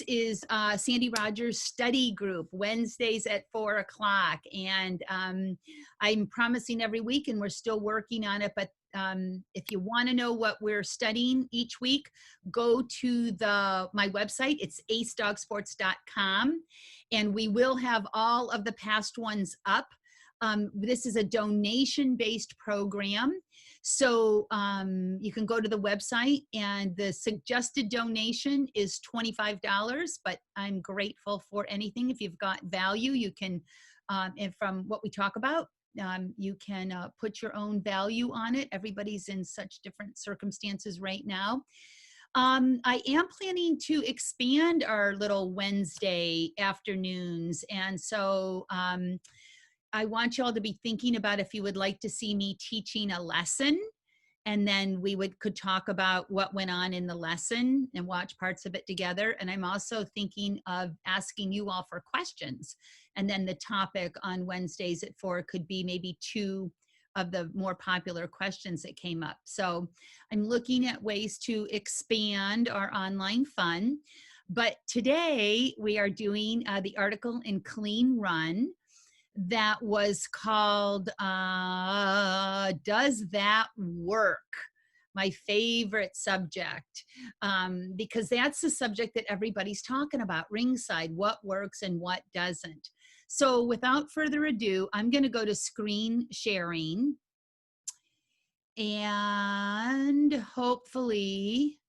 this is Sandy Rogers' study group, Wednesdays at 4 o'clock. And I'm promising every week, and we're still working on it. But if you want to know what we're studying each week, go to my website. It's acedogsports.com. And we will have all of the past ones up. This is a donation-based program. So you can go to the website, and the suggested donation is $25, but I'm grateful for anything. If you've got value, you can, and from what we talk about, you can put your own value on it. Everybody's in such different circumstances right now. I am planning to expand our little Wednesday afternoons, and so I want you all to be thinking about if you would like to see me teaching a lesson, and then we could talk about what went on in the lesson and watch parts of it together. And I'm also thinking of asking you all for questions. And then the topic on Wednesdays at 4 could be maybe 2 of the more popular questions that came up. So I'm looking at ways to expand our online fun. But today we are doing the article in Clean Run that was called, Does That Work? My favorite subject, because that's the subject that everybody's talking about ringside, what works and what doesn't. So without further ado, I'm going to go to screen sharing, and hopefully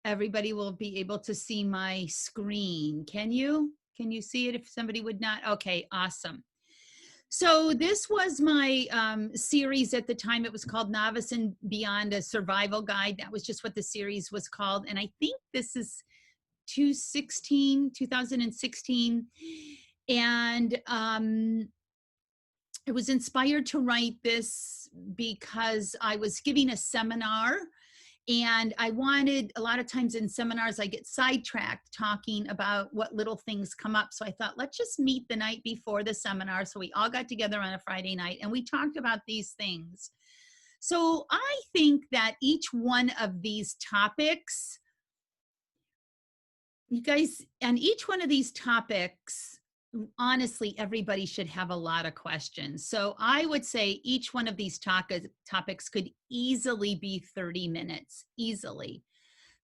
everybody will be able to see my screen. Can you see it if somebody would not? Okay, awesome. So this was my series at the time. It was called Novice and Beyond, a Survival Guide. That was just what the series was called. And I think this is 2016. And I was inspired to write this because I was giving a seminar, and I wanted, a lot of times in seminars, I get sidetracked talking about what little things come up. So I thought, let's just meet the night before the seminar. So we all got together on a Friday night and we talked about these things. So I think that each one of these topics, you guys, and each one of these topics, honestly, everybody should have a lot of questions. So I would say each one of these topics could easily be 30 minutes, easily,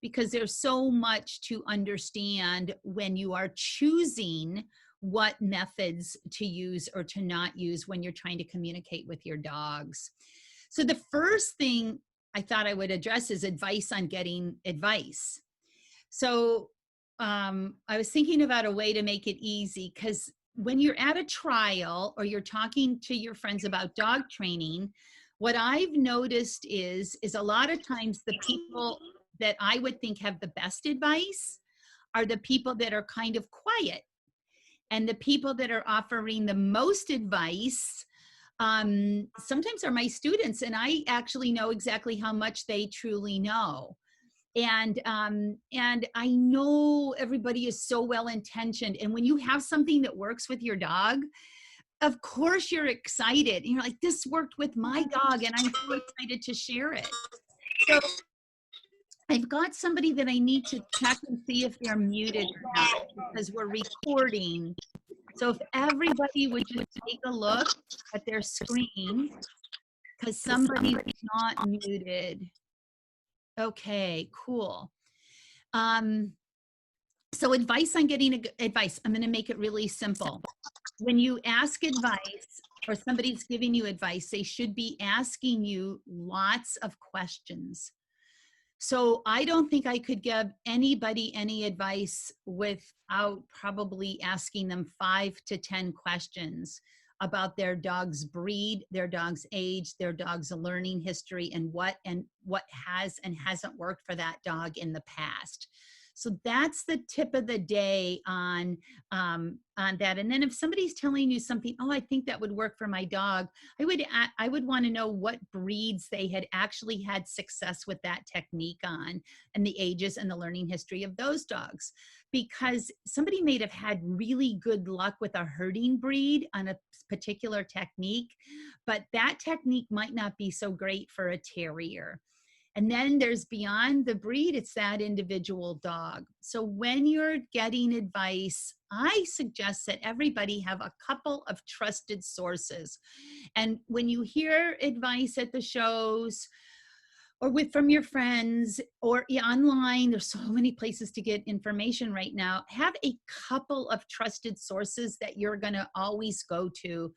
because there's so much to understand when you are choosing what methods to use or to not use when you're trying to communicate with your dogs. So the first thing I thought I would address is advice on getting advice. So I was thinking about a way to make it easy, because when you're at a trial or you're talking to your friends about dog training, what I've noticed is a lot of times the people that I would think have the best advice are the people that are kind of quiet. And the people that are offering the most advice sometimes are my students, and I actually know exactly how much they truly know. And I know everybody is so well-intentioned. And when you have something that works with your dog, of course you're excited. You're like, this worked with my dog, and I'm so excited to share it. So I've got somebody that I need to check and see if they're muted or not, because we're recording. So if everybody would just take a look at their screen, because somebody's not muted. Okay, cool. So advice on getting advice. I'm going to make it really simple. When you ask advice or somebody's giving you advice, they should be asking you lots of questions. So I don't think I could give anybody any advice without probably asking them 5 to 10 questions about their dog's breed, their dog's age, their dog's learning history, and what has and hasn't worked for that dog in the past. So that's the tip of the day on that. And then if somebody's telling you something, oh, I think that would work for my dog, I would want to know what breeds they had actually had success with that technique on, and the ages and the learning history of those dogs. Because somebody may have had really good luck with a herding breed on a particular technique, but that technique might not be so great for a terrier. And then there's beyond the breed, it's that individual dog. So when you're getting advice, I suggest that everybody have a couple of trusted sources. And when you hear advice at the shows, or from your friends, or online, there's so many places to get information right now. Have a couple of trusted sources that you're going to always go to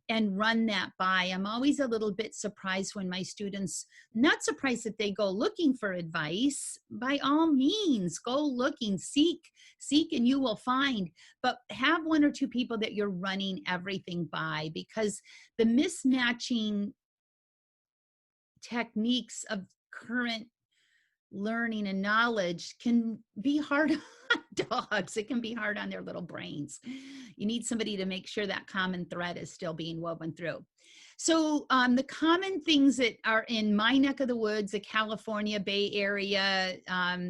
and run that by. I'm always a little bit surprised when my students, not surprised that they go looking for advice. By all means, go looking, seek, and you will find. But have one or two people that you're running everything by, because the mismatching techniques of current learning and knowledge can be hard on dogs. It can be hard on their little brains. You need somebody to make sure that common thread is still being woven through. So the common things that are in my neck of the woods, the California Bay Area,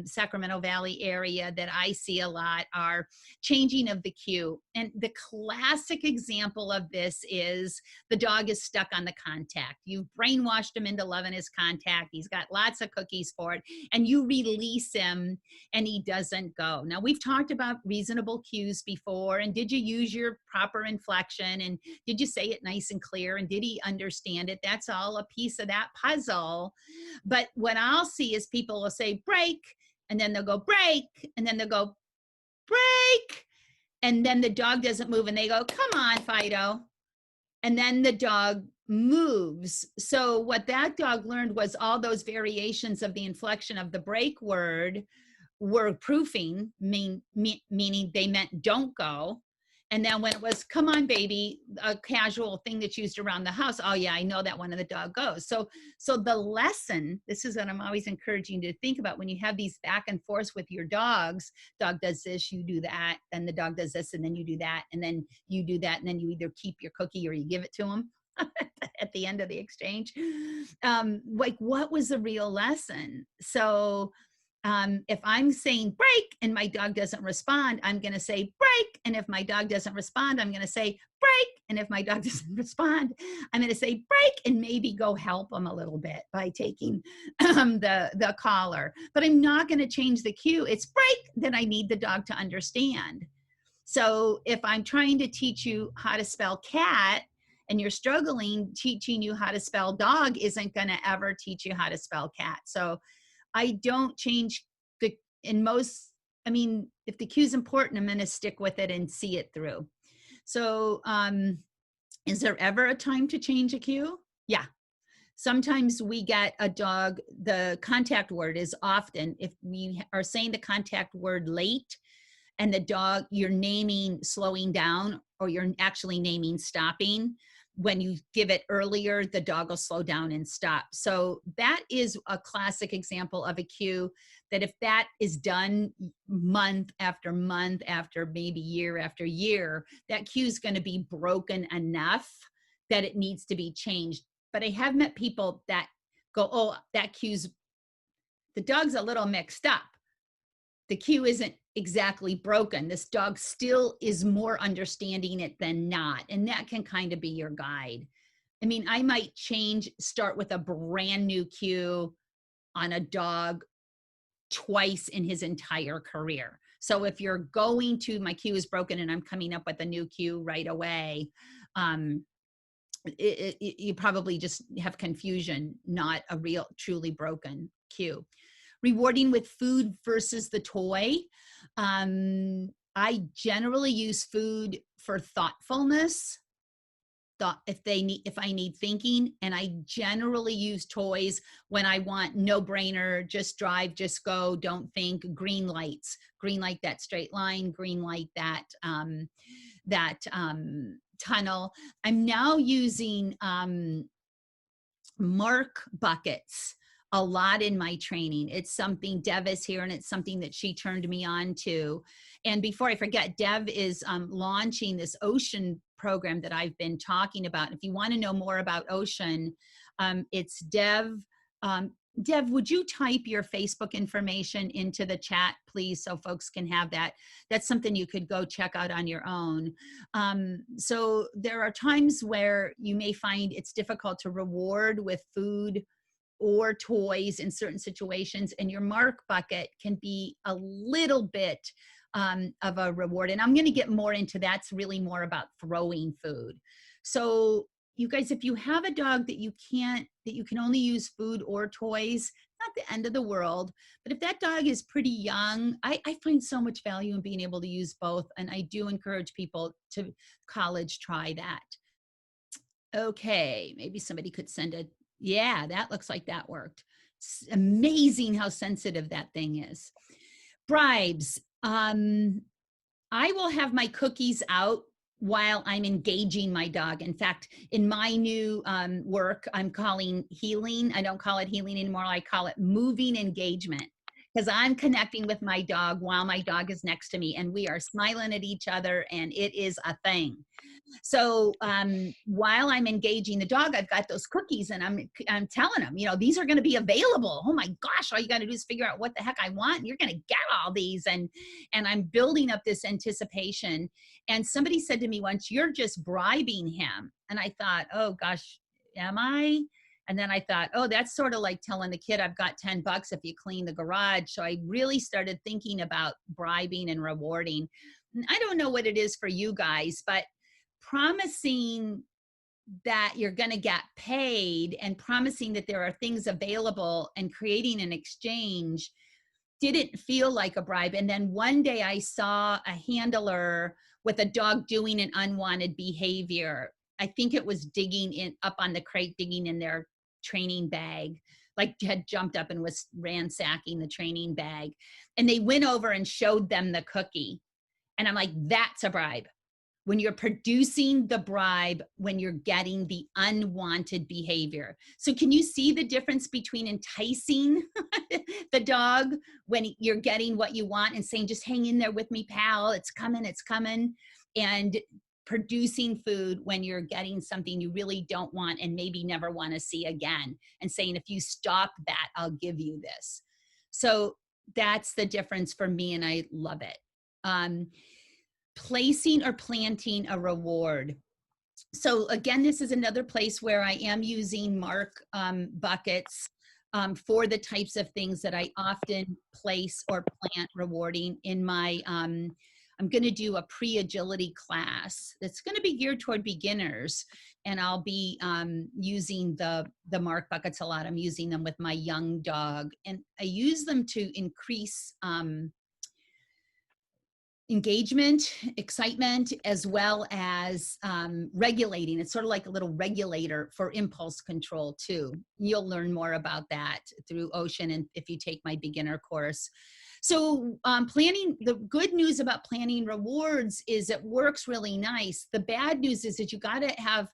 Sacramento Valley area that I see a lot are changing of the cue. And the classic example of this is the dog is stuck on the contact. You've brainwashed him into loving his contact. He's got lots of cookies for it. And you release him and he doesn't go. Now, we've talked about reasonable cues before. And did you use your proper inflection? And did you say it nice and clear? And did he understand it? That's all a piece of that puzzle. But what I'll see is people will say break, and then they'll go break, and then they'll go break, and then the dog doesn't move, and they go, come on, Fido. And then the dog moves. So what that dog learned was all those variations of the inflection of the break word were proofing, meaning they meant don't go. And then when it was, come on, baby, a casual thing that's used around the house, oh yeah, I know that one of the dog goes. So the lesson, this is what I'm always encouraging you to think about when you have these back and forth with your dogs. Dog does this, you do that, then the dog does this, and then you do that, and then you do that, and then you either keep your cookie or you give it to him at the end of the exchange. Like, what was the real lesson? So if I'm saying break and my dog doesn't respond, I'm going to say break. And if my dog doesn't respond, I'm going to say break. And if my dog doesn't respond, I'm going to say break and maybe go help them a little bit by taking the collar. But I'm not going to change the cue. It's break that I need the dog to understand. So if I'm trying to teach you how to spell cat and you're struggling, teaching you how to spell dog isn't going to ever teach you how to spell cat. So I don't change if the cue is important, I'm going to stick with it and see it through. So is there ever a time to change a cue? Yeah. Sometimes we get a dog, the contact word is often, if we are saying the contact word late and the dog, you're naming slowing down or you're actually naming stopping. When you give it earlier, the dog will slow down and stop. So that is a classic example of a cue that if that is done month after month after maybe year after year, that cue is going to be broken enough that it needs to be changed. But I have met people that go, oh, that cue's, the dog's a little mixed up. The cue isn't exactly broken. This dog still is more understanding it than not. And that can kind of be your guide. I mean, I might start with a brand new cue on a dog twice in his entire career. So if you're going to, my cue is broken and I'm coming up with a new cue right away, you probably just have confusion, not a real, truly broken cue. Rewarding with food versus the toy. I generally use food for thoughtfulness, if I need thinking, and I generally use toys when I want no brainer, just drive, just go, don't think, green lights, green light that straight line, green light that tunnel. I'm now using mark buckets a lot in my training. It's something Dev is here and it's something that she turned me on to. And before I forget, Dev is launching this ocean program that I've been talking about. If you want to know more about ocean, it's Dev. Dev, would you type your Facebook information into the chat, please, so folks can have that? That's something you could go check out on your own. So there are times where you may find it's difficult to reward with food or toys in certain situations, and your mark bucket can be a little bit of a reward. And I'm going to get more into that's really more about throwing food. So you guys, if you have a dog that you can only use food or toys, not the end of the world. But if that dog is pretty young, I find so much value in being able to use both. And I do encourage people to college try that. Okay, maybe somebody could send a, yeah, that looks like that worked. It's amazing how sensitive that thing is. Bribes. I will have my cookies out while I'm engaging my dog. In fact, in my new work, I'm calling healing. I don't call it healing anymore. I call it moving engagement, because I'm connecting with my dog while my dog is next to me, and we are smiling at each other, and it is a thing. So while I'm engaging the dog, I've got those cookies, and I'm telling them, these are going to be available. Oh my gosh, all you got to do is figure out what the heck I want, and you're going to get all these. And I'm building up this anticipation. And somebody said to me once, "You're just bribing him." And I thought, oh gosh, am I? And then I thought, oh, that's sort of like telling the kid, I've got $10 if you clean the garage. So I really started thinking about bribing and rewarding. And I don't know what it is for you guys, but promising that you're going to get paid and promising that there are things available and creating an exchange didn't feel like a bribe. And then one day I saw a handler with a dog doing an unwanted behavior. I think it was digging up on the crate, digging in their training bag, like had jumped up and was ransacking the training bag. And they went over and showed them the cookie. And I'm like, that's a bribe. When you're producing the bribe, when you're getting the unwanted behavior. So can you see the difference between enticing the dog when you're getting what you want and saying, just hang in there with me, pal, it's coming, and producing food when you're getting something you really don't want and maybe never want to see again, and saying, if you stop that, I'll give you this. So that's the difference for me, and I love it. Placing or planting a reward. So again, this is another place where I am using mark buckets for the types of things that I often place or plant rewarding in my, I'm going to do a pre-agility class that's going to be geared toward beginners, and I'll be using the mark buckets a lot. I'm using them with my young dog, and I use them to increase engagement, excitement, as well as regulating. It's sort of like a little regulator for impulse control too. You'll learn more about that through Ocean, and if you take my beginner course. So planning, the good news about planning rewards is it works really nice. The bad news is that you got to have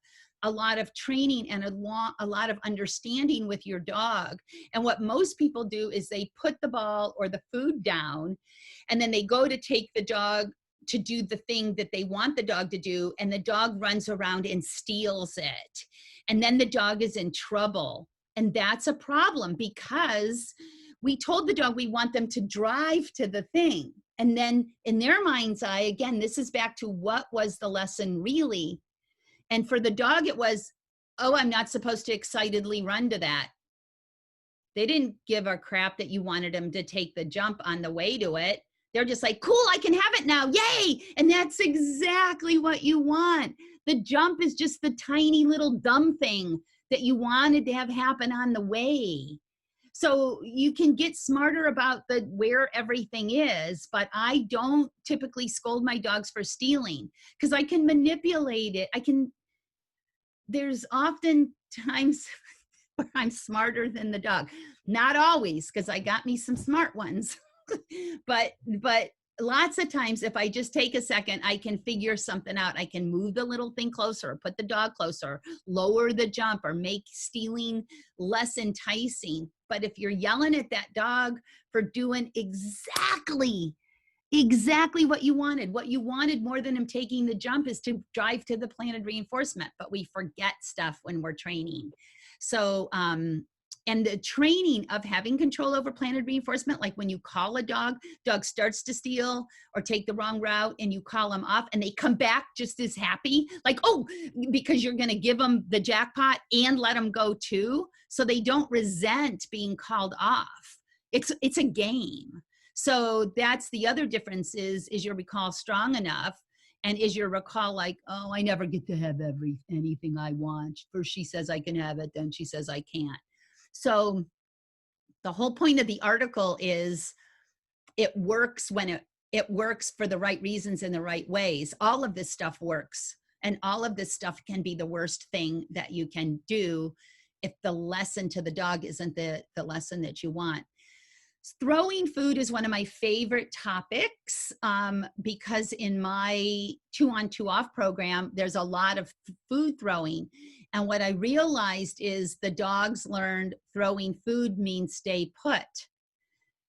a lot of training and a lot of understanding with your dog. And what most people do is they put the ball or the food down, and then they go to take the dog to do the thing that they want the dog to do, and the dog runs around and steals it. And then the dog is in trouble. And that's a problem, because we told the dog we want them to drive to the thing. And then in their mind's eye, again, this is back to what was the lesson really? And for the dog, it was, oh, I'm not supposed to excitedly run to that. They didn't give a crap that you wanted them to take the jump on the way to it. They're just like, cool, I can have it now, yay! And that's exactly what you want. The jump is just the tiny little dumb thing that you wanted to have happen on the way. So you can get smarter about where everything is, but I don't typically scold my dogs for stealing, because I can manipulate it. There's often times where I'm smarter than the dog. Not always, because I got me some smart ones. but lots of times, if I just take a second, I can figure something out. I can move the little thing closer, or put the dog closer, lower the jump, or make stealing less enticing. But if you're yelling at that dog for doing exactly what you wanted more than him taking the jump is to drive to the planted reinforcement. But we forget stuff when we're training. So And the training of having control over planted reinforcement, like when you call a dog starts to steal or take the wrong route and you call them off and they come back just as happy, like, oh, because you're going to give them the jackpot and let them go too. So they don't resent being called off. It's a game. So that's the other difference is your recall strong enough? And is your recall like, oh, I never get to have anything I want. First she says I can have it, then she says I can't. So the whole point of the article is it works when it works for the right reasons in the right ways. All of this stuff works, and all of this stuff can be the worst thing that you can do if the lesson to the dog isn't the lesson that you want. Throwing food is one of my favorite topics because in my 2-on 2-off program, there's a lot of food throwing. And what I realized is the dogs learned throwing food means stay put.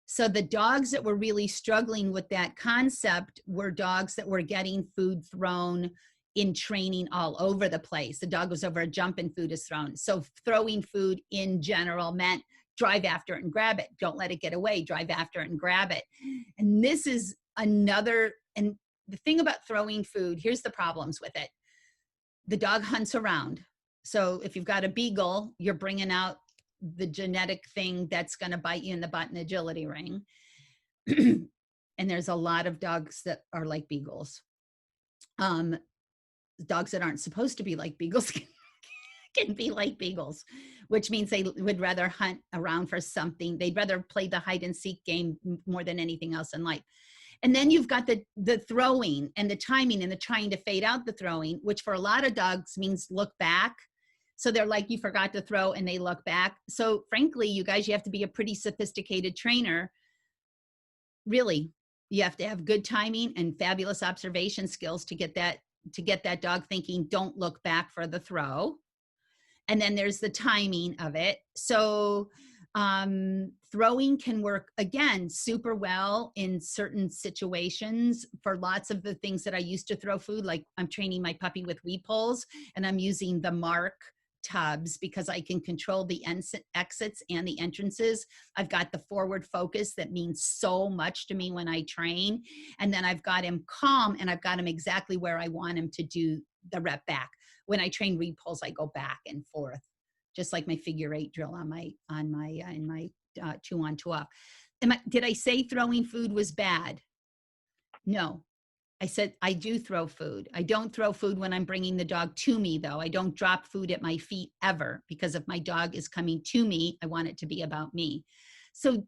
So the dogs that were really struggling with that concept were dogs that were getting food thrown in training all over the place. The dog was over a jump and food is thrown. So throwing food in general meant drive after it and grab it. Don't let it get away. Drive after it and grab it. And this is another, and the thing about throwing food, here's the problems with it. The dog hunts around. So if you've got a beagle, you're bringing out the genetic thing that's going to bite you in the butt in agility ring. And there's a lot of dogs that are like beagles. Dogs that aren't supposed to be like beagles can be like beagles, which means they would rather hunt around for something. They'd rather play the hide and seek game more than anything else in life. And then you've got the throwing and the timing and the trying to fade out the throwing, which for a lot of dogs means look back. So they're like, you forgot to throw, and they look back. So frankly, you guys, you have to be a pretty sophisticated trainer. Really, you have to have good timing and fabulous observation skills to get that dog thinking, don't look back for the throw. And then there's the timing of it. So throwing can work, again, super well in certain situations. For lots of the things that I used to throw food, like I'm training my puppy with weed poles, and I'm using the mark tubs because I can control the exits and the entrances. I've got the forward focus that means so much to me when I train. And then I've got him calm, and I've got him exactly where I want him to do the rep back. When I train reed pulls, I go back and forth, just like my figure 8 drill in my 2-on 2-off. Did I say throwing food was bad? No. I said I do throw food. I don't throw food when I'm bringing the dog to me, though. I don't drop food at my feet ever, because if my dog is coming to me, I want it to be about me. So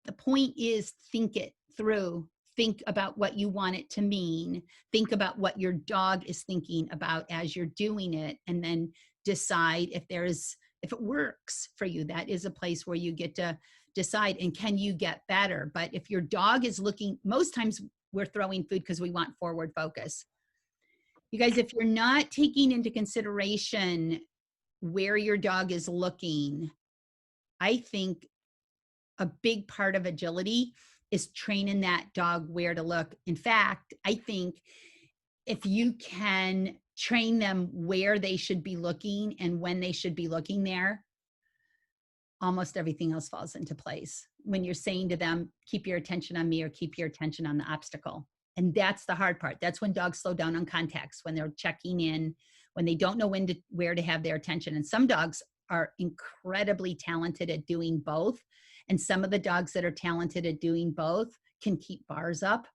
the point is, think it through. Think about what you want it to mean. Think about what your dog is thinking about as you're doing it, and then decide if it works for you. That is a place where you get to decide, and can you get better? But if your dog is looking, most times we're throwing food because we want forward focus. You guys, if you're not taking into consideration where your dog is looking, I think a big part of agility is training that dog where to look. In fact, I think if you can train them where they should be looking and when they should be looking there, almost everything else falls into place. When you're saying to them, keep your attention on me, or keep your attention on the obstacle. And that's the hard part. That's when dogs slow down on contacts, when they're checking in, when they don't know where to have their attention. And some dogs are incredibly talented at doing both. And some of the dogs that are talented at doing both can keep bars up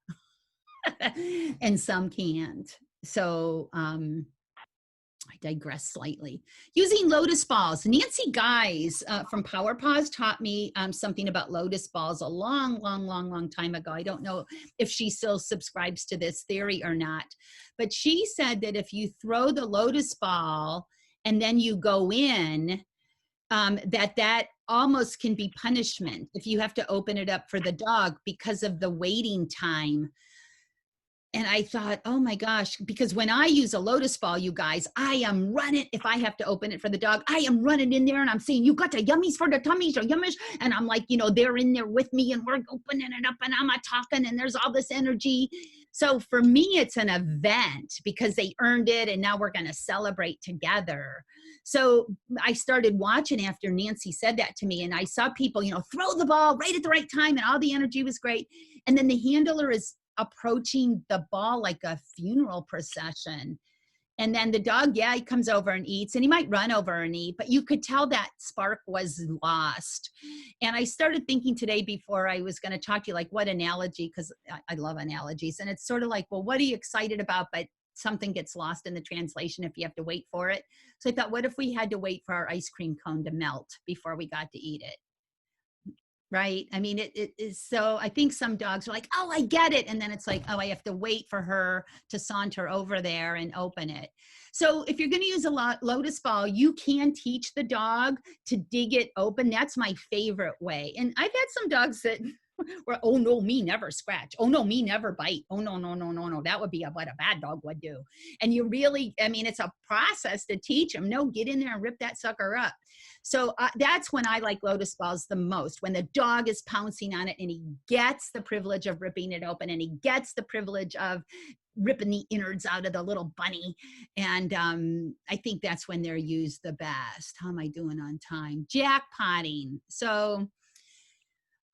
and some can't. So I digress slightly. Using lotus balls. Nancy Guys from Power Paws taught me something about lotus balls a long time ago. I don't know if she still subscribes to this theory or not, but she said that if you throw the lotus ball and then you go in, that almost can be punishment if you have to open it up for the dog because of the waiting time. And I thought, oh my gosh, because when I use a lotus ball, you guys, I am running. If I have to open it for the dog, I am running in there and I'm saying, you got the yummies for the tummies or yummies. And I'm like, they're in there with me and we're opening it up and I'm a talking and there's all this energy. So for me, it's an event because they earned it and now we're going to celebrate together. So I started watching after Nancy said that to me and I saw people, throw the ball right at the right time and all the energy was great. And then the handler is approaching the ball like a funeral procession. And then the dog, he comes over and eats and he might run over and eat, but you could tell that spark was lost. And I started thinking today before I was going to talk to you, like what analogy, because I love analogies. And it's sort of like, well, what are you excited about? But something gets lost in the translation if you have to wait for it. So I thought, what if we had to wait for our ice cream cone to melt before we got to eat it? Right. I mean, it is. So I think some dogs are like, oh, I get it. And then it's like, oh, I have to wait for her to saunter over there and open it. So if you're going to use a lotus ball, you can teach the dog to dig it open. That's my favorite way. And I've had some dogs that were, oh no, me never scratch. Oh no, me never bite. Oh no, no, no, no, no. That would be what a bad dog would do. And you really, I mean, it's a process to teach them. No, get in there and rip that sucker up. So that's when I like lotus balls the most, when the dog is pouncing on it and he gets the privilege of ripping it open and he gets the privilege of ripping the innards out of the little bunny. And I think that's when they're used the best. How am I doing on time? Jackpotting. So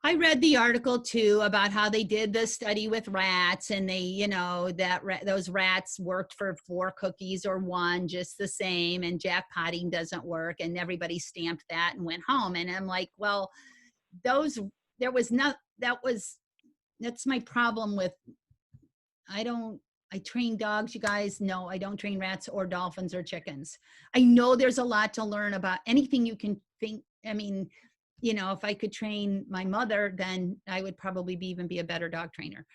I read the article too about how they did the study with rats and they, those rats worked for 4 cookies or 1 just the same and jackpotting doesn't work and everybody stamped that and went home. And I'm like, well, that's my problem with, I train dogs, you guys. No, I don't train rats or dolphins or chickens. I know there's a lot to learn about anything you can think. I mean, if I could train my mother, then I would probably even be a better dog trainer.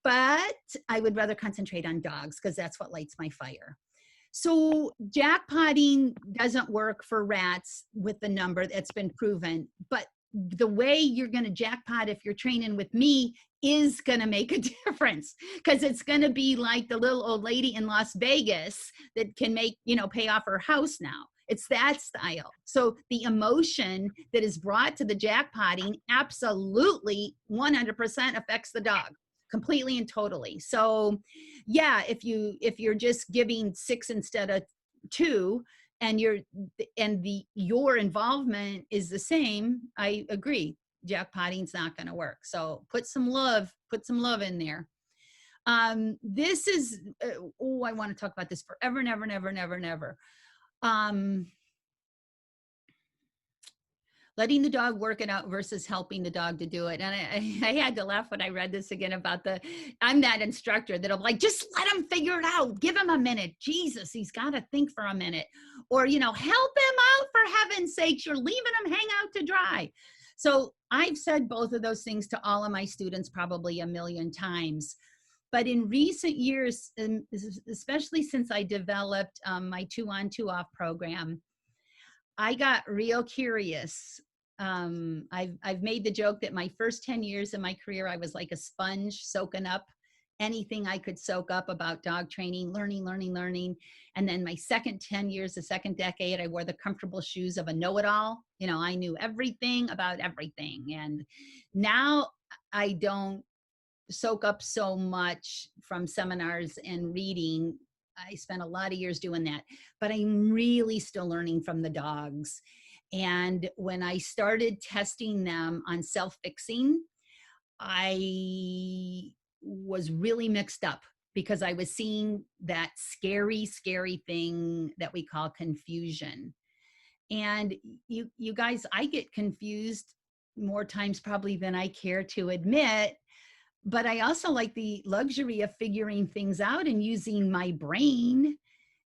But I would rather concentrate on dogs because that's what lights my fire. So jackpotting doesn't work for rats with the number that's been proven. But the way you're going to jackpot if you're training with me is going to make a difference because it's going to be like the little old lady in Las Vegas that can make, pay off her house now. It's that style. So the emotion that is brought to the jackpotting absolutely 100% affects the dog completely and totally. So yeah, if you're just giving 6 instead of 2 and your involvement is the same, I agree. Jackpotting's not going to work. So put some love in there. This is, I want to talk about this forever and ever and ever and ever and ever. Letting the dog work it out versus helping the dog to do it. And I had to laugh when I read this again about I'm that instructor that'll like, just let him figure it out. Give him a minute. Jesus, he's got to think for a minute. Or, help him out for heaven's sakes. You're leaving him hang out to dry. So I've said both of those things to all of my students probably a million times. But in recent years, especially since I developed my 2 on 2 off program, I got real curious. I've made the joke that my first 10 years of my career, I was like a sponge soaking up anything I could soak up about dog training, learning. And then my second 10 years, the second decade, I wore the comfortable shoes of a know-it-all. I knew everything about everything. And now I don't soak up so much from seminars and reading. I spent a lot of years doing that, but I'm really still learning from the dogs. And when I started testing them on self-fixing, I was really mixed up because I was seeing that scary thing that we call confusion. And you guys, I get confused more times probably than I care to admit. But I also like the luxury of figuring things out and using my brain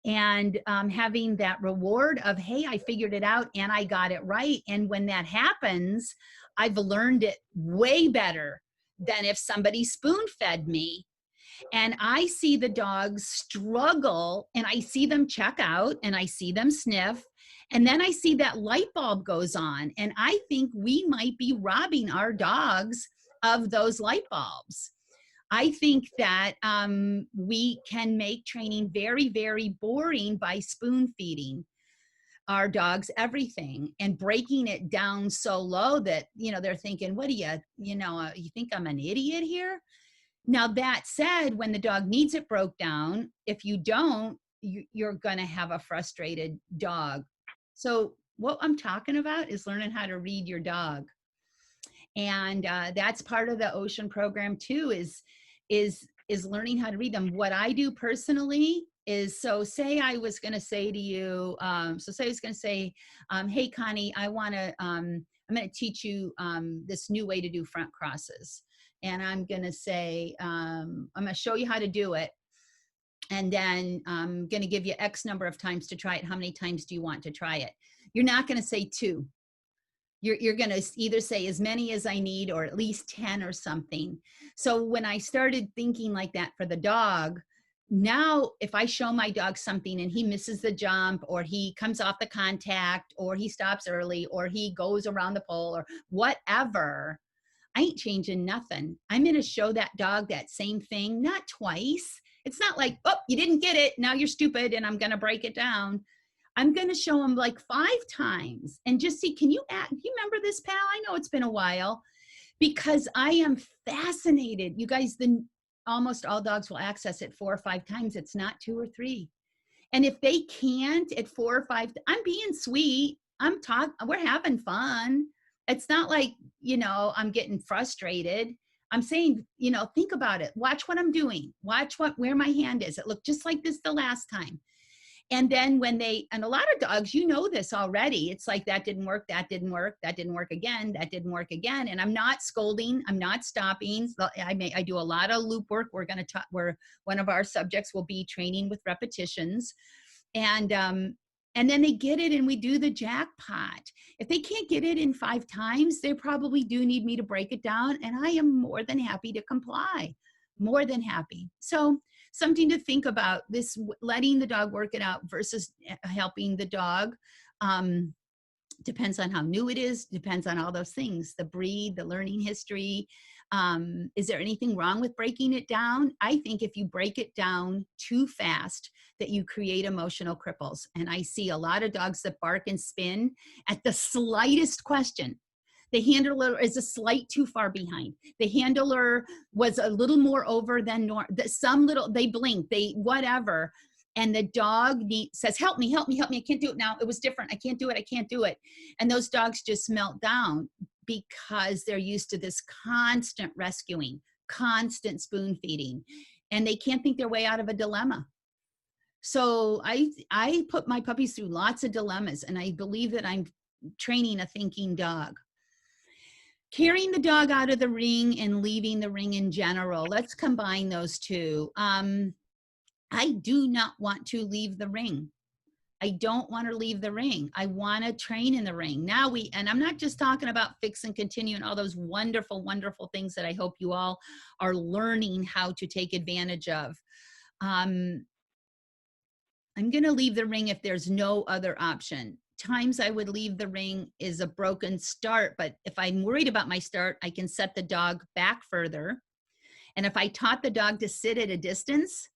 and having that reward of, hey, I figured it out and I got it right. And when that happens, I've learned it way better than if somebody spoon fed me. And I see the dogs struggle and I see them check out and I see them sniff. And then I see that light bulb goes on. And I think we might be robbing our dogs of those light bulbs. I think that we can make training very, very boring by spoon feeding our dogs everything and breaking it down so low that, you know, they're thinking, what do you, you think I'm an idiot here? Now, that said, when the dog needs it broke down, if you don't, you're going to have a frustrated dog. So what I'm talking about is learning how to read your dog. And that's part of the ocean program too, is learning how to read them. What I do personally is, so say I was going to say to you, say I was going to say, hey Connie, I'm going to teach you this new way to do front crosses, and I'm going to say, I'm going to show you how to do it, and then I'm going to give you X number of times to try it. How many times do you want to try it? You're not going to say 2. You're going to either say as many as I need or at least 10 or something. So when I started thinking like that for the dog, now if I show my dog something and he misses the jump, or he comes off the contact, or he stops early, or he goes around the pole, or whatever, I ain't changing nothing. I'm going to show that dog that same thing, not twice. It's not like, oh, you didn't get it, now you're stupid and I'm going to break it down. I'm going to show him like 5 times and just see, can you remember this, pal? I know it's been a while, because I am fascinated. You guys, almost all dogs will access it 4 or 5 times. It's not 2 or 3. And if they can't at 4 or 5, I'm being sweet. We're having fun. It's not like, I'm getting frustrated. I'm saying, think about it. Watch what I'm doing. Watch where my hand is. It looked just like this the last time. And then and a lot of dogs, this already. It's like, that didn't work, that didn't work, that didn't work again, that didn't work again. And I'm not scolding, I'm not stopping. I do a lot of loop work. We're going to talk, where one of our subjects will be training with repetitions. And then they get it and we do the jackpot. If they can't get it in 5 times, they probably do need me to break it down. And I am more than happy to comply, more than happy. So something to think about, this letting the dog work it out versus helping the dog. Depends on how new it is, depends on all those things, the breed, the learning history. Is there anything wrong with breaking it down? I think if you break it down too fast, that you create emotional cripples. And I see a lot of dogs that bark and spin at the slightest question. The handler is a slight too far behind. The handler was a little more over than normal. They blink, whatever. And the dog says, help me, help me, help me. I can't do it now. It was different. I can't do it. I can't do it. And those dogs just melt down because they're used to this constant rescuing, constant spoon feeding, and they can't think their way out of a dilemma. So I put my puppies through lots of dilemmas, and I believe that I'm training a thinking dog. Carrying the dog out of the ring and leaving the ring in general. Let's combine those two. I do not want to leave the ring. I don't want to leave the ring. I want to train in the ring. And I'm not just talking about fix and continue and all those wonderful, wonderful things that I hope you all are learning how to take advantage of. I'm going to leave the ring if there's no other option. Times I would leave the ring is a broken start, but if I'm worried about my start, I can set the dog back further. And if I taught the dog to sit at a distance,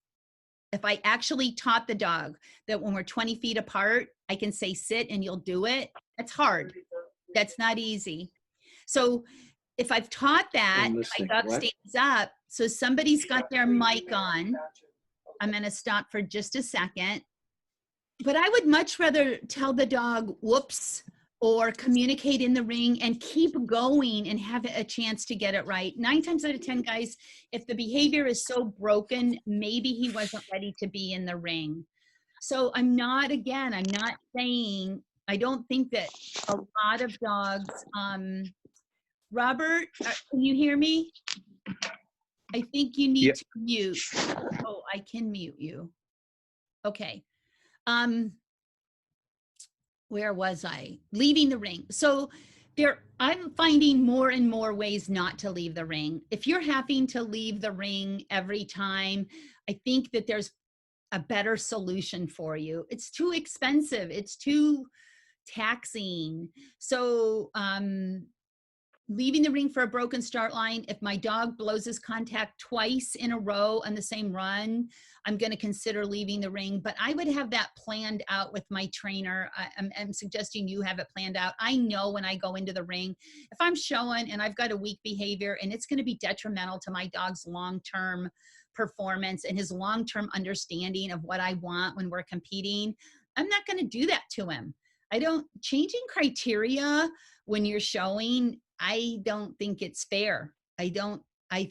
if I actually taught the dog that when we're 20 feet apart, I can say sit and you'll do it, that's hard. That's not easy. So if I've taught that, my dog stands up, so somebody's got their mic on. I'm going to stop for just a second. But I would much rather tell the dog, whoops, or communicate in the ring and keep going and have a chance to get it right. 9 times out of 10, guys, if the behavior is so broken, maybe he wasn't ready to be in the ring. So I'm not saying, I don't think that a lot of dogs, Robert, can you hear me? I think you need to mute. Oh, I can mute you. Okay. Where was I? Leaving the ring. So I'm finding more and more ways not to leave the ring. If you're having to leave the ring every time, I think that there's a better solution for you. It's too expensive. It's too taxing. So leaving the ring for a broken start line. If my dog blows his contact twice in a row on the same run, I'm going to consider leaving the ring. But I would have that planned out with my trainer. I'm suggesting you have it planned out. I know when I go into the ring, if I'm showing and I've got a weak behavior and it's going to be detrimental to my dog's long-term performance and his long-term understanding of what I want when we're competing, I'm not going to do that to him. I don't, changing criteria when you're showing, I don't think it's fair. I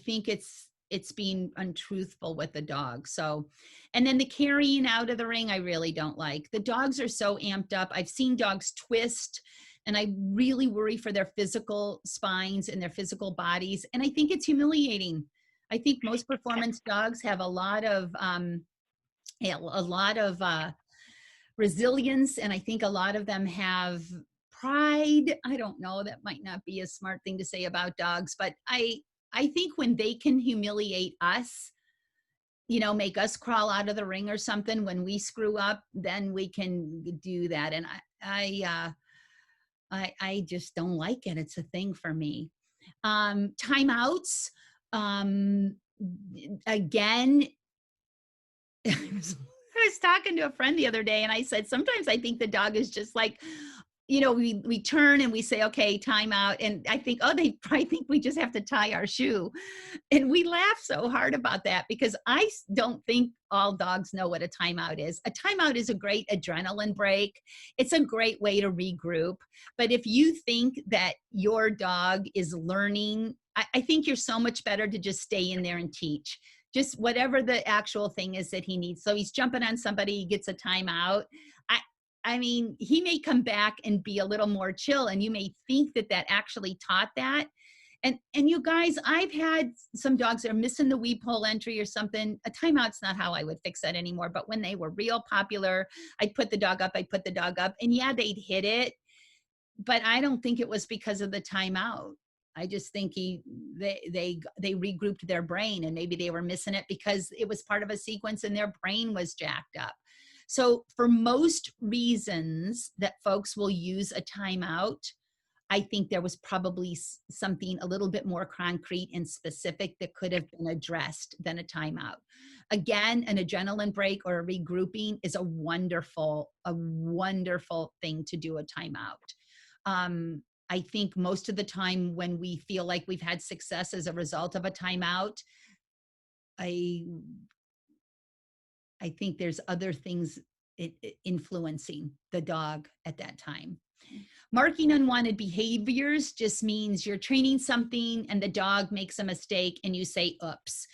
think it's being untruthful with the dog. So, and then the carrying out of the ring, I really don't like. The dogs are so amped up. I've seen dogs twist, and I really worry for their physical spines and their physical bodies. And I think it's humiliating. I think most performance dogs have a lot of resilience, and I think a lot of them have pride. I don't know, that might not be a smart thing to say about dogs, but I think when they can humiliate us, you know, make us crawl out of the ring or something when we screw up, then we can do that. And I just don't like it. It's a thing for me. Timeouts. Again, I was talking to a friend the other day and I said, sometimes I think the dog is just like, you know, we turn and we say, okay, time out. And I think, oh, they probably think we just have to tie our shoe. And we laugh so hard about that because I don't think all dogs know what a timeout is. A timeout is a great adrenaline break. It's a great way to regroup. But if you think that your dog is learning, I think you're so much better to just stay in there and teach. Just whatever the actual thing is that he needs. So he's jumping on somebody, he gets a timeout. I mean, he may come back and be a little more chill, and you may think that that actually taught that. And you guys, I've had some dogs that are missing the weed pole entry or something. A timeout's not how I would fix that anymore. But when they were real popular, I'd put the dog up, and yeah, they'd hit it. But I don't think it was because of the timeout. I just think they regrouped their brain, and maybe they were missing it because it was part of a sequence and their brain was jacked up. So for most reasons that folks will use a timeout, I think there was probably something a little bit more concrete and specific that could have been addressed than a timeout. Again, an adrenaline break or a regrouping is a wonderful thing to do a timeout. I think most of the time when we feel like we've had success as a result of a timeout, I think there's other things influencing the dog at that time. Marking unwanted behaviors just means you're training something and the dog makes a mistake and you say, oops,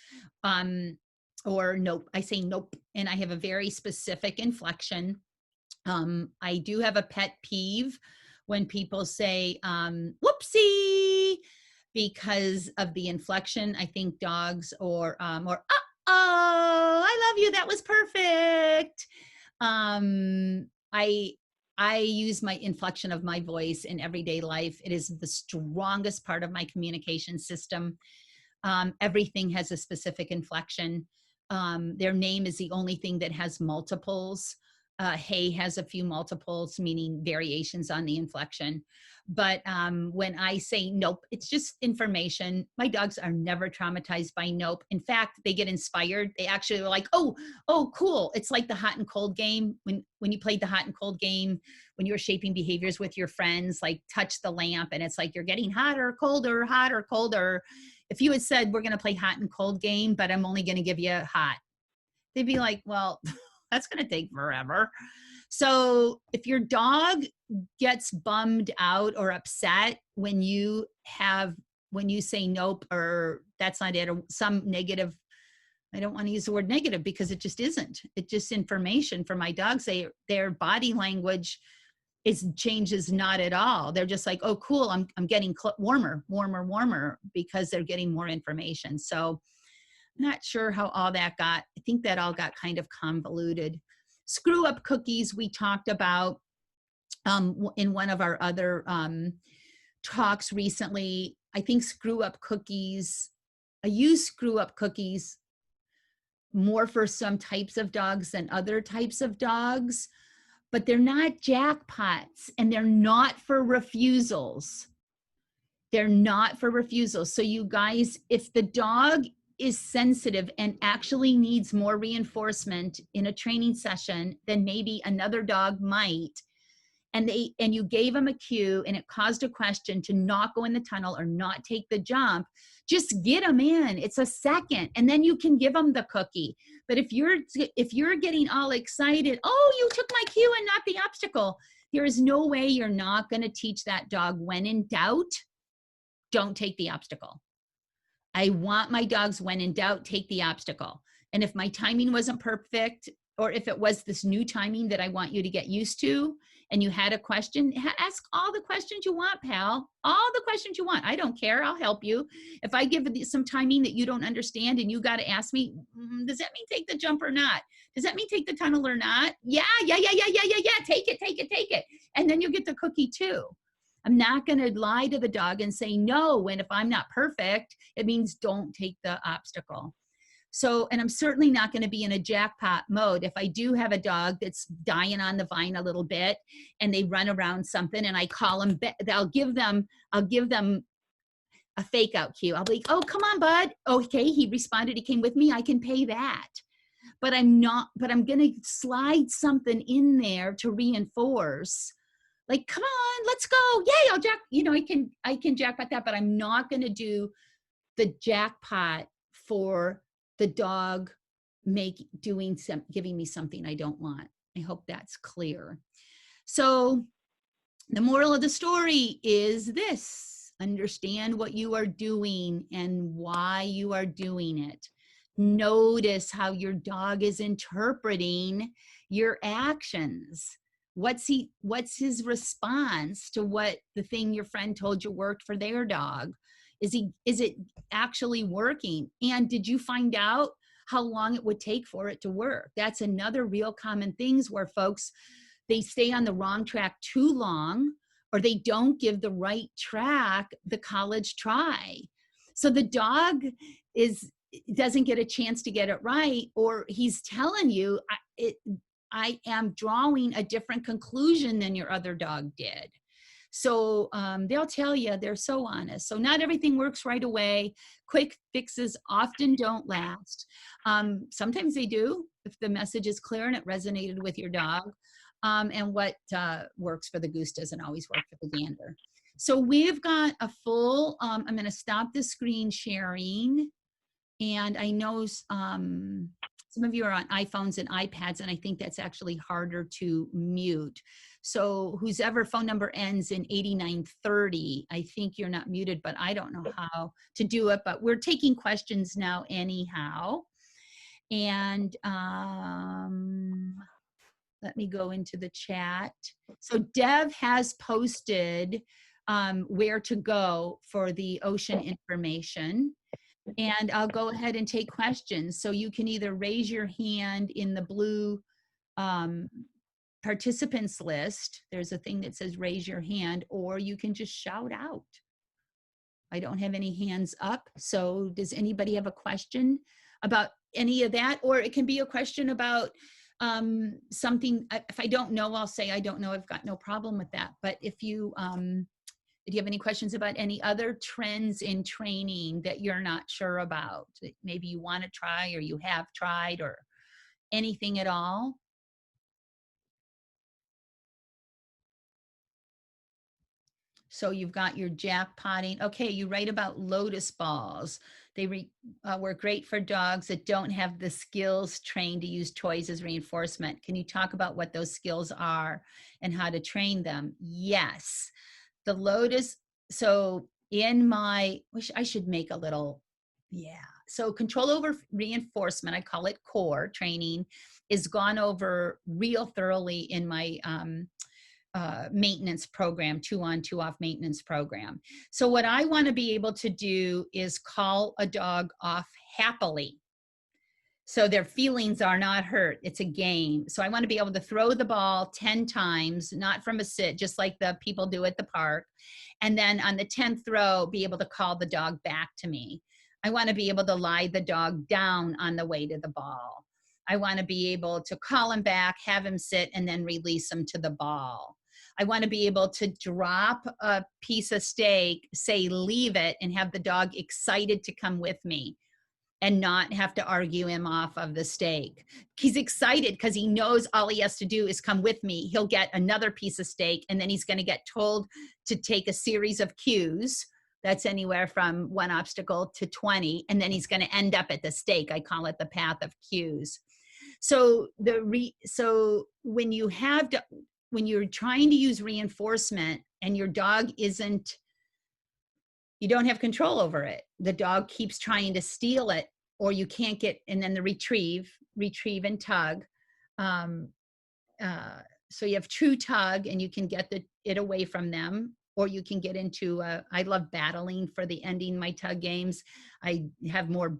or nope. I say nope, and I have a very specific inflection. I do have a pet peeve when people say, whoopsie, because of the inflection. I think dogs or oh, I love you, that was perfect. I use my inflection of my voice in everyday life. It is the strongest part of my communication system. Everything has a specific inflection. Their name is the only thing that has multiples. Hey has a few multiples, meaning variations on the inflection. But when I say nope, it's just information. My dogs are never traumatized by nope. In fact, they get inspired. They actually are like, oh, cool. It's like the hot and cold game. When you played the hot and cold game, when you were shaping behaviors with your friends, like touch the lamp, and it's like you're getting hotter, colder. If you had said, we're going to play hot and cold game, but I'm only going to give you hot, they'd be like, well, that's going to take forever. So if your dog gets bummed out or upset when you say nope, or that's not it, or some negative, I don't want to use the word negative because it just isn't. It's just information for my dogs. Their body language changes not at all. They're just like, oh, cool. I'm getting warmer because they're getting more information. So I'm not sure how all that got. I think that all got kind of convoluted. Screw up cookies we talked about in one of our other talks recently. I think screw up cookies, I use screw up cookies more for some types of dogs than other types of dogs, but they're not jackpots and they're not for refusals. They're not for refusal. So you guys, if the dog is sensitive and actually needs more reinforcement in a training session than maybe another dog might, and you gave them a cue and it caused a question to not go in the tunnel or not take the jump, just get them in. It's a second, and then you can give them the cookie. But if you're getting all excited, oh, you took my cue and not the obstacle, there is no way you're not going to teach that dog, when in doubt, don't take the obstacle. I want my dogs, when in doubt, take the obstacle. And if my timing wasn't perfect, or if it was this new timing that I want you to get used to, and you had a question, ask all the questions you want, pal. All the questions you want. I don't care. I'll help you. If I give some timing that you don't understand and you got to ask me, does that mean take the jump or not? Does that mean take the tunnel or not? Yeah. Take it. And then you get the cookie too. I'm not going to lie to the dog and say no when, if I'm not perfect, it means don't take the obstacle. So, and I'm certainly not going to be in a jackpot mode. If I do have a dog that's dying on the vine a little bit and they run around something and I call them, I'll give them a fake out cue. I'll be like, oh, come on, bud. Okay, he responded. He came with me. I can pay that. But I'm going to slide something in there to reinforce. Like, come on, let's go. Yay, I can jackpot that, but I'm not going to do the jackpot for the dog giving me something I don't want. I hope that's clear. So the moral of the story is this: understand what you are doing and why you are doing it. Notice how your dog is interpreting your actions. What's his response to what the thing your friend told you worked for their dog? Is it actually working? And did you find out how long it would take for it to work? That's another real common things where folks, they stay on the wrong track too long, or they don't give the right track the college try. So the dog doesn't get a chance to get it right, or he's telling you, I am drawing a different conclusion than your other dog did. So they'll tell you, they're so honest. So not everything works right away. Quick fixes often don't last. Sometimes they do, if the message is clear and it resonated with your dog. And what works for the goose doesn't always work for the gander. So we've got a full, I'm going to stop the screen sharing. And I know some of you are on iPhones and iPads, and I think that's actually harder to mute. So whose ever phone number ends in 8930, I think you're not muted, but I don't know how to do it. But we're taking questions now anyhow. And let me go into the chat. So Dev has posted where to go for the ocean information. And I'll go ahead and take questions. So you can either raise your hand in the blue participants list. There's a thing that says raise your hand, or you can just shout out. I don't have any hands up. So does anybody have a question about any of that? Or it can be a question about something. If I don't know, I'll say I don't know. I've got no problem with that. But if you do you have any questions about any other trends in training that you're not sure about? Maybe you want to try, or you have tried, or anything at all? So you've got your jackpotting. Okay, you write about lotus balls. They work great for dogs that don't have the skills trained to use toys as reinforcement. Can you talk about what those skills are and how to train them? Yes. The lotus, so wish I should make a little, So control over reinforcement, I call it core training, is gone over real thoroughly in my maintenance program, 2 on 2 off maintenance program. So what I want to be able to do is call a dog off happily, so their feelings are not hurt. It's a game. So I want to be able to throw the ball 10 times, not from a sit, just like the people do at the park. And then on the 10th throw, be able to call the dog back to me. I want to be able to lie the dog down on the way to the ball. I want to be able to call him back, have him sit, and then release him to the ball. I want to be able to drop a piece of steak, say leave it, and have the dog excited to come with me and not have to argue him off of the steak. He's excited because he knows all he has to do is come with me. He'll get another piece of steak, and then he's going to get told to take a series of cues. That's anywhere from 1 obstacle to 20, and then he's going to end up at the steak. I call it the path of cues. So when you're trying to use reinforcement and your dog isn't, you don't have control over it. The dog keeps trying to steal it, or you can't get, and then the retrieve and tug. So you have true tug, and you can get it away from them, or you can get into, I love battling for the ending my tug games. I have more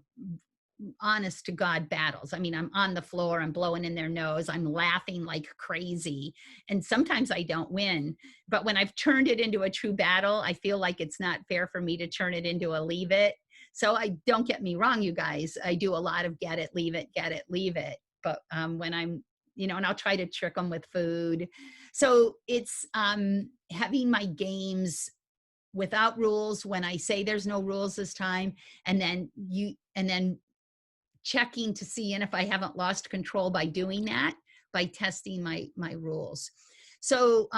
honest to God battles. I mean, I'm on the floor, I'm blowing in their nose, I'm laughing like crazy. And sometimes I don't win. But when I've turned it into a true battle, I feel like it's not fair for me to turn it into a leave it. So I don't get me wrong, you guys, I do a lot of get it, leave it, get it, leave it. But when I'm, and I'll try to trick them with food. So it's having my games without rules when I say there's no rules this time, and then checking to see and if I haven't lost control by doing that, by testing my rules. So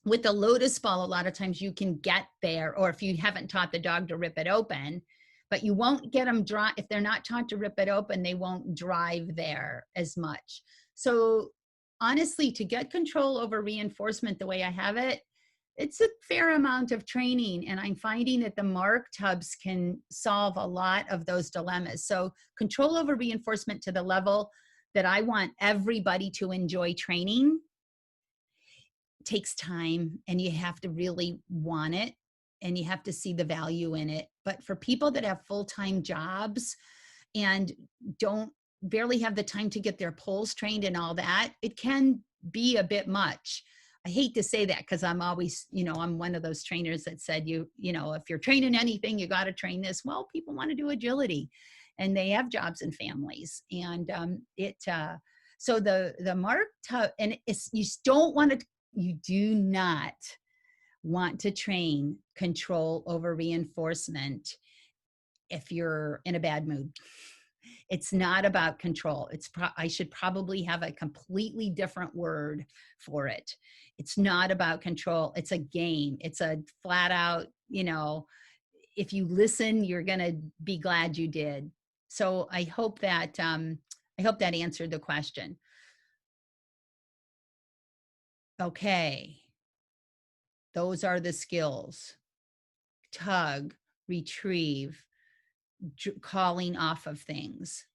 with the lotus ball, a lot of times you can get there, or if you haven't taught the dog to rip it open, but you won't get them dry. If they're not taught to rip it open, they won't drive there as much. So honestly, to get control over reinforcement the way I have it, it's a fair amount of training, and I'm finding that the mark tubs can solve a lot of those dilemmas. So control over reinforcement to the level that I want everybody to enjoy training takes time, and you have to really want it, and you have to see the value in it. But for people that have full-time jobs and barely have the time to get their poles trained and all that, it can be a bit much. I hate to say that because I'm always, I'm one of those trainers that said, if you're training anything, you got to train this. Well, people want to do agility, and they have jobs and families. And so the mark tub, and you do not want to train control over reinforcement if you're in a bad mood. It's not about control. I should probably have a completely different word for it. It's not about control. It's a game. It's a flat out, if you listen, you're going to be glad you did. So I hope that answered the question. Okay. Those are the skills: tug, retrieve, calling off of things,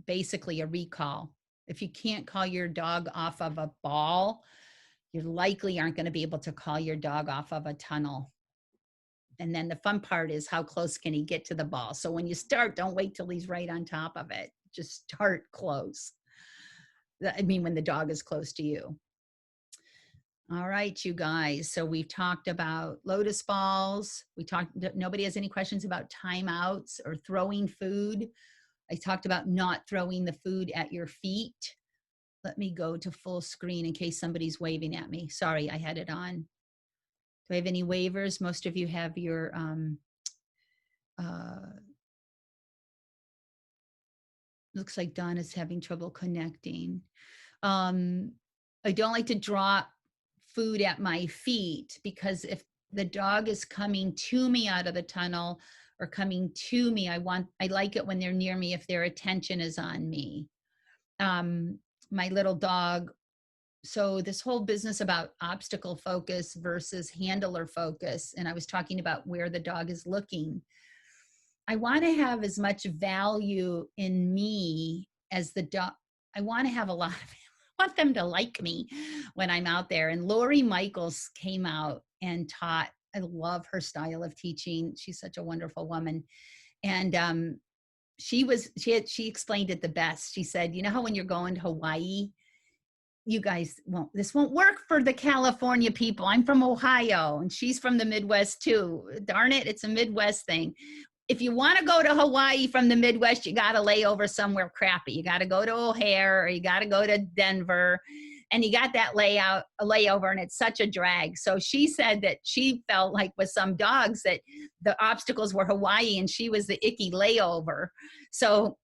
basically a recall. If you can't call your dog off of a ball, you likely aren't going to be able to call your dog off of a tunnel. And then the fun part is, how close can he get to the ball? So when you start, don't wait till he's right on top of it. Just start close. I mean, when the dog is close to you. All right, you guys. So we've talked about lotus balls. Nobody has any questions about timeouts or throwing food. I talked about not throwing the food at your feet. Let me go to full screen in case somebody's waving at me. Sorry, I had it on. Do I have any waivers? Most of you have your, looks like Don is having trouble connecting. I don't like to drop food at my feet, because if the dog is coming to me out of the tunnel or coming to me, I like it when they're near me if their attention is on me. My little dog, so this whole business about obstacle focus versus handler focus, and I was talking about where the dog is looking. I want to have as much value in me as the dog. I want to have a lot of, I want them to like me when I'm out there. And Lori Michaels came out and taught. I love her style of teaching. She's such a wonderful woman. And she explained it the best. She said, how when you're going to Hawaii, you guys this won't work for the California people. I'm from Ohio, and she's from the Midwest too. Darn it, it's a Midwest thing. If you want to go to Hawaii from the Midwest, you got to lay over somewhere crappy. You got to go to O'Hare, or you got to go to Denver. and you got that layover, and it's such a drag. So she said that she felt like with some dogs that the obstacles were Hawaii and she was the icky layover. So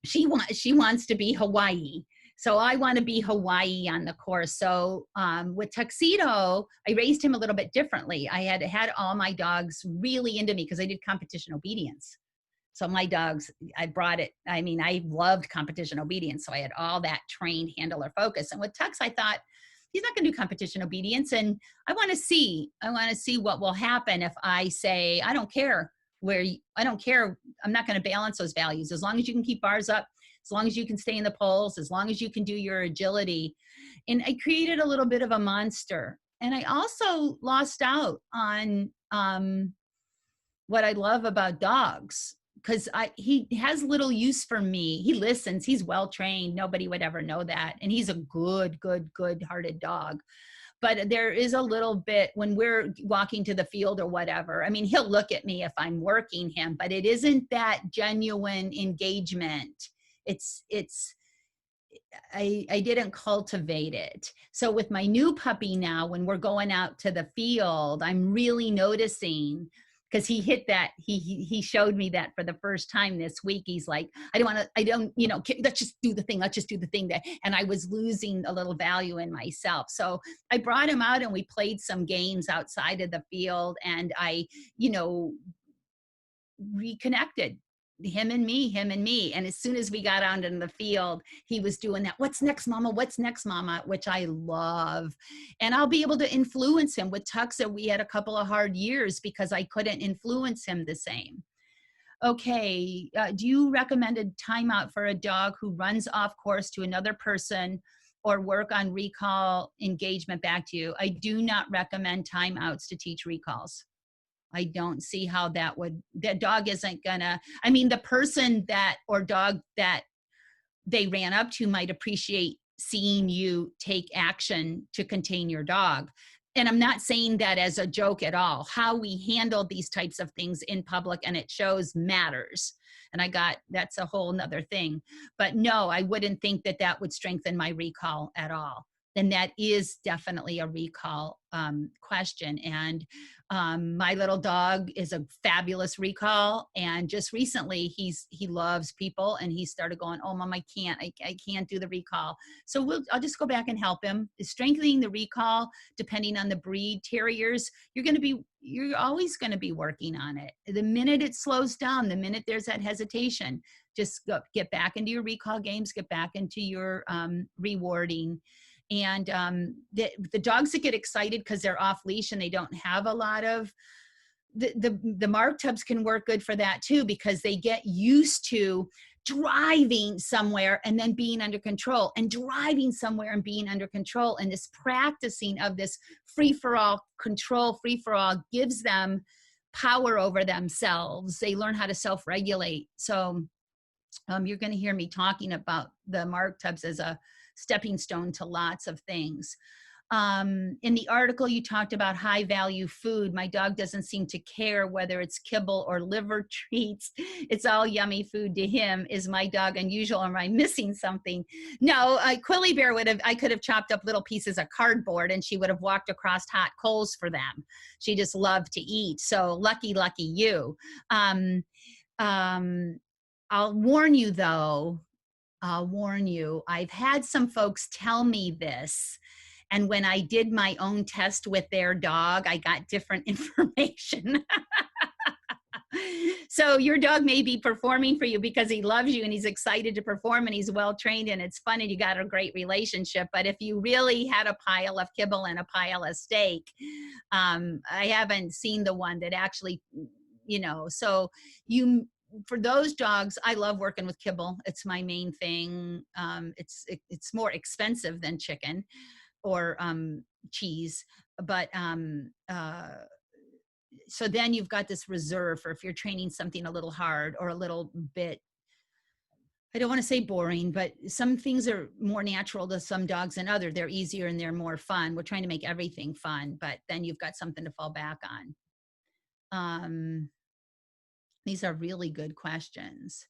she wants to be Hawaii. So I want to be Hawaii on the course. So with Tuxedo, I raised him a little bit differently. I had all my dogs really into me because I did competition obedience. So my dogs, I brought it. I mean, I loved competition obedience. So I had all that trained handler focus. And with Tux, I thought, he's not going to do competition obedience. And I want to see what will happen if I say, I don't care I don't care. I'm not going to balance those values. As long as you can keep bars up, as long as you can stay in the poles, as long as you can do your agility. And I created a little bit of a monster. And I also lost out on what I love about dogs, because he has little use for me. He listens. He's well trained. Nobody would ever know that. And he's a good hearted dog. But there is a little bit when we're walking to the field or whatever. I mean, he'll look at me if I'm working him, but it isn't that genuine engagement. I didn't cultivate it. So with my new puppy now, when we're going out to the field, I'm really noticing, because he hit that, he showed me that for the first time this week. He's like, let's just do the thing. Let's just do the thing that, and I was losing a little value in myself. So I brought him out and we played some games outside of the field, and I, reconnected, him and me. And as soon as we got out in the field, he was doing that, what's next, mama? What's next, mama? Which I love. And I'll be able to influence him. With Tuxa, we had a couple of hard years because I couldn't influence him the same. Okay, do you recommend a timeout for a dog who runs off course to another person, or work on recall engagement back to you? I do not recommend timeouts to teach recalls. I don't see how that dog isn't gonna, I mean, the person that, or dog that they ran up to might appreciate seeing you take action to contain your dog. And I'm not saying that as a joke at all. How we handle these types of things in public and it shows matters. And that's a whole nother thing. But no, I wouldn't think that that would strengthen my recall at all. Then that is definitely a recall question. And my little dog is a fabulous recall. And just recently, he loves people, and he started going, "Oh, mom, I can't do the recall." So I'll just go back and help him. Strengthening the recall, depending on the breed. Terriers, you're always going to be working on it. The minute it slows down, the minute there's that hesitation, just get back into your recall games, get back into your rewarding. And the dogs that get excited because they're off leash and they don't have a lot of, the mark tubs can work good for that too, because they get used to driving somewhere and then being under control, and driving somewhere and being under control. And this practicing of this free-for-all control, free-for-all, gives them power over themselves. They learn how to self-regulate. So you're going to hear me talking about the mark tubs as a stepping stone to lots of things. In the article, you talked about high value food. My dog doesn't seem to care whether it's kibble or liver treats. It's all yummy food to him. Is my dog unusual, or am I missing something? No, Quilly Bear I could have chopped up little pieces of cardboard and she would have walked across hot coals for them. She just loved to eat. So lucky you. I'll warn you though, I've had some folks tell me this, and when I did my own test with their dog, I got different information. So your dog may be performing for you because he loves you and he's excited to perform and he's well trained and it's fun and you got a great relationship. But if you really had a pile of kibble and a pile of steak, I haven't seen the one that actually, so for those dogs, I love working with kibble. It's my main thing. It's more expensive than chicken or cheese, but so then you've got this reserve for if you're training something a little hard or a little bit, I don't want to say boring, but some things are more natural to some dogs than others. They're easier and they're more fun. We're trying to make everything fun, but then you've got something to fall back on. These are really good questions.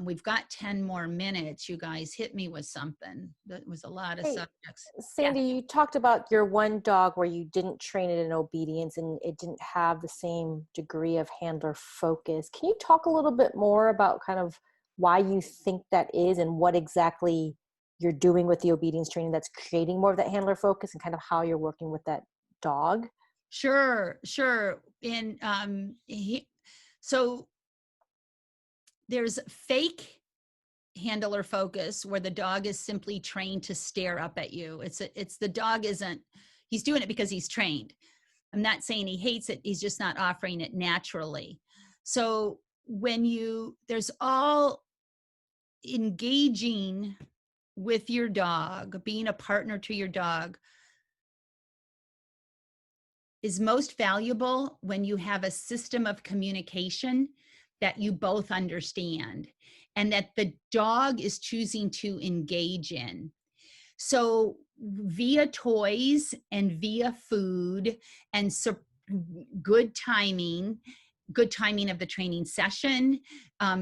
We've got 10 more minutes. You guys hit me with something. That was a lot of Hey, subjects. Yeah. Sandy, you talked about your one dog where you didn't train it in obedience and it didn't have the same degree of handler focus. Can you talk a little bit more about kind of why you think that is and what exactly you're doing with the obedience training that's creating more of that handler focus and kind of how you're working with that dog? Sure, sure. And so there's fake handler focus where the dog is simply trained to stare up at you. It's the dog isn't, he's doing it because he's trained. I'm not saying he hates it, he's just not offering it naturally. So there's all engaging with your dog, being a partner to your dog is most valuable when you have a system of communication that you both understand and that the dog is choosing to engage in. So via toys and via food and good timing of the training session,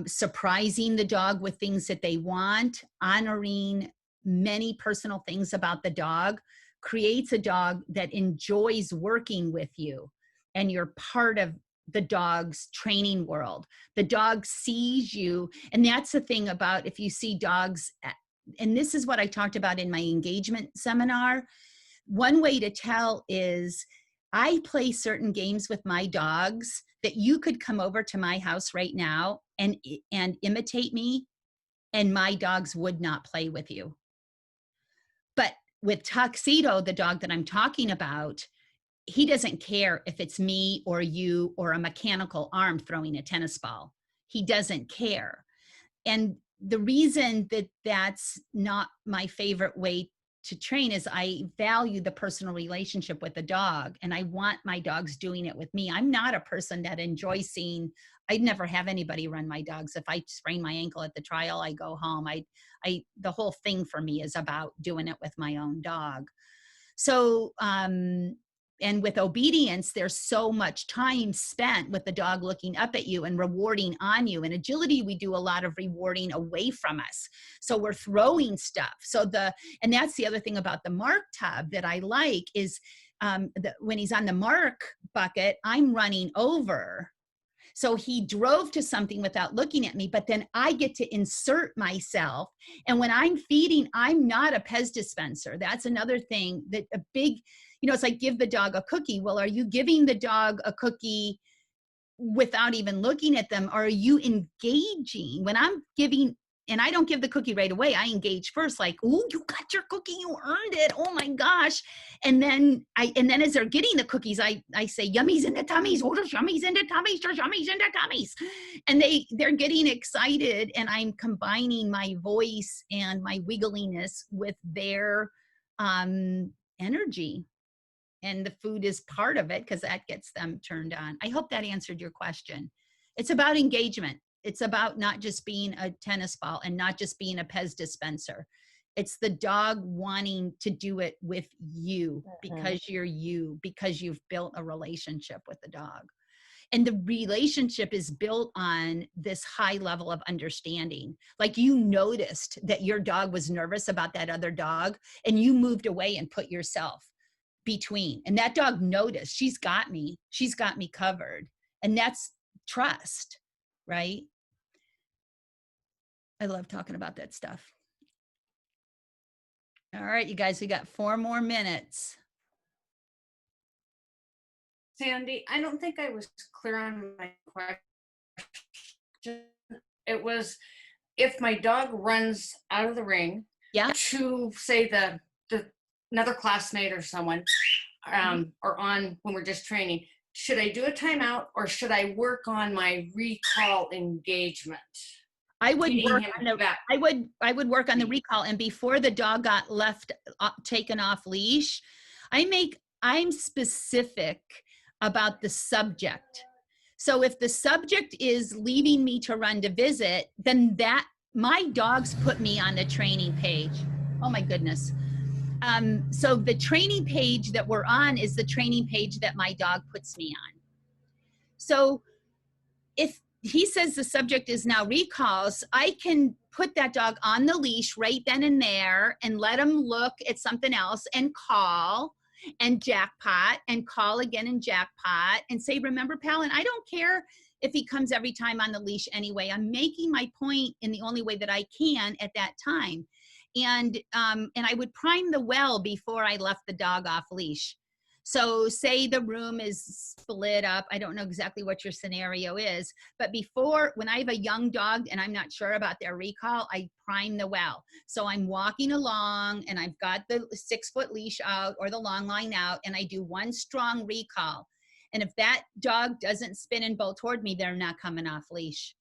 surprising the dog with things that they want, honoring many personal things about the dog creates a dog that enjoys working with you and you're part of the dog's training world. The dog sees you, and that's the thing about if you see dogs, and this is what I talked about in my engagement seminar. One way to tell is I play certain games with my dogs that you could come over to my house right now and imitate me, and my dogs would not play with you. But with Tuxedo, the dog that I'm talking about, he doesn't care if it's me or you or a mechanical arm throwing a tennis ball. He doesn't care. And the reason that that's not my favorite way to train is I value the personal relationship with the dog, and I want my dogs doing it with me. I'm not a person that enjoys seeing, I'd never have anybody run my dogs. If I sprain my ankle at the trial, I go home. The whole thing for me is about doing it with my own dog. So, and with obedience, there's so much time spent with the dog looking up at you and rewarding on you. In agility, we do a lot of rewarding away from us. So we're throwing stuff. And that's the other thing about the mark tub that I like is when he's on the mark bucket, I'm running over. So he drove to something without looking at me, but then I get to insert myself. And when I'm feeding, I'm not a Pez dispenser. That's another thing that a big, it's like give the dog a cookie. Well, are you giving the dog a cookie without even looking at them? Or are you engaging? When I'm giving, and I don't give the cookie right away, I engage first, like, "Ooh, you got your cookie, you earned it. Oh my gosh." And then as they're getting the cookies, I say, "Yummies in the tummies, oh, there's yummies in the tummies, there's yummies in the tummies." And they're getting excited, and I'm combining my voice and my wiggliness with their energy. And the food is part of it because that gets them turned on. I hope that answered your question. It's about engagement. It's about not just being a tennis ball and not just being a Pez dispenser. It's the dog wanting to do it with you because you're you, because you've built a relationship with the dog. And the relationship is built on this high level of understanding. Like you noticed that your dog was nervous about that other dog and you moved away and put yourself between. And that dog noticed, she's got me covered. And that's trust, right? I love talking about that stuff. All right, you guys, we got 4 more minutes. Sandy, I don't think I was clear on my question. It was if my dog runs out of the ring to say the another classmate or someone or on when we're just training, should I do a timeout or should I work on my recall engagement? I would work on the recall, and before the dog got taken off leash, I'm specific about the subject. So if the subject is leaving me to run to visit, then my dogs put me on the training page. Oh my goodness. So the training page that we're on is the training page that my dog puts me on. So if he says the subject is now recalls, I can put that dog on the leash right then and there and let him look at something else and call and jackpot and call again and jackpot and say, remember, pal, and I don't care if he comes every time on the leash anyway. I'm making my point in the only way that I can at that time. And I would prime the well before I left the dog off leash. So say the room is split up. I don't know exactly what your scenario is, but before, when I have a young dog and I'm not sure about their recall, I prime the well. So I'm walking along and I've got the 6-foot leash out or the long line out, and I do one strong recall. And if that dog doesn't spin and bolt toward me, they're not coming off leash.